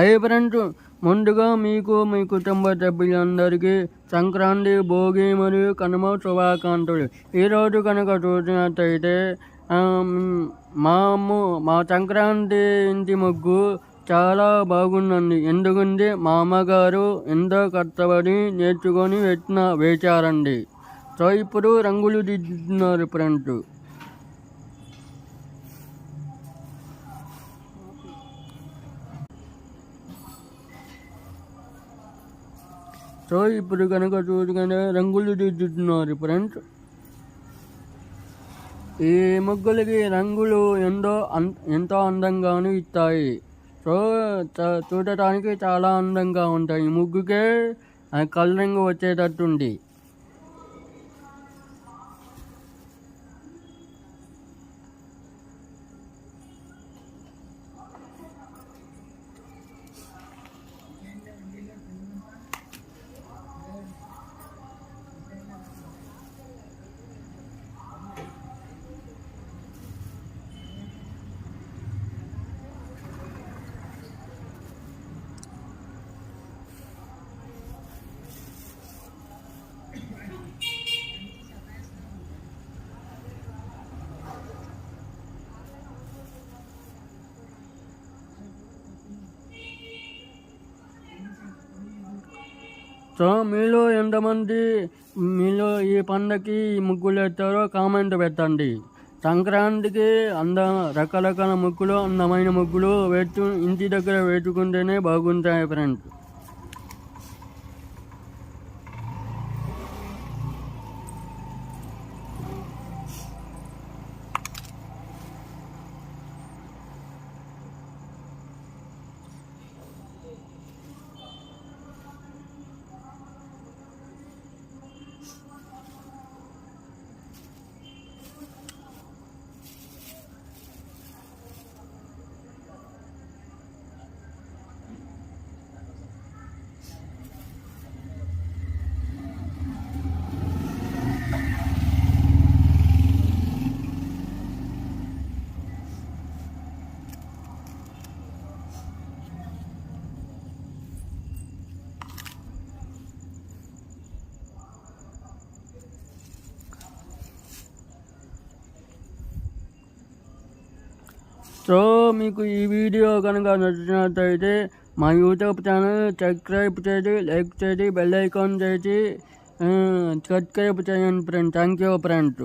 అయ్యే ఫ్రెండ్స్, ముందుగా మీకు మీ కుటుంబ సభ్యులందరికీ సంక్రాంతి, భోగి మరియు కనుమ శుభాకాంక్షలు. ఈరోజు కనుక చూసినట్టయితే మా సంక్రాంతి ఇంటి ముగ్గు చాలా బాగుందండి. ఎందుకంటే మా అమ్మగారు ఎంతో కష్టపడి నేర్చుకొని వేశారండి. సో ఇప్పుడు రంగులు దిద్దుతున్నారు ఫ్రెండ్స్. సో ఇప్పుడు కనుక చూసుకుంటే రంగులు దిద్దుతున్నారు ఫ్రెండ్స్. ఈ ముగ్గులకి రంగులు ఎంతో అందంగాను ఇస్తాయి. సో చూడటానికి చాలా అందంగా ఉంటాయి. ఈ ముగ్గుకే కలరింగ్ వచ్చేటట్టుంది. సో ఎంతమంది ఈ పండగకి ముగ్గులు వేస్తారో కామెంట్ పెట్టండి. సంక్రాంతికి రకరకాల ముగ్గులు, అందమైన ముగ్గులు ఇంటి దగ్గర వేసుకుంటేనే బాగుంటాయి ఫ్రెండ్స్. సో మీకు ఈ వీడియో కనుక నచ్చినట్లయితే మా యూట్యూబ్ ఛానల్ సబ్స్క్రైబ్ చేసి, లైక్ చేసి, బెల్ ఐకాన్ చేసి సబ్స్క్రైబ్ చేయండి ఫ్రెండ్స్. Thank you friends.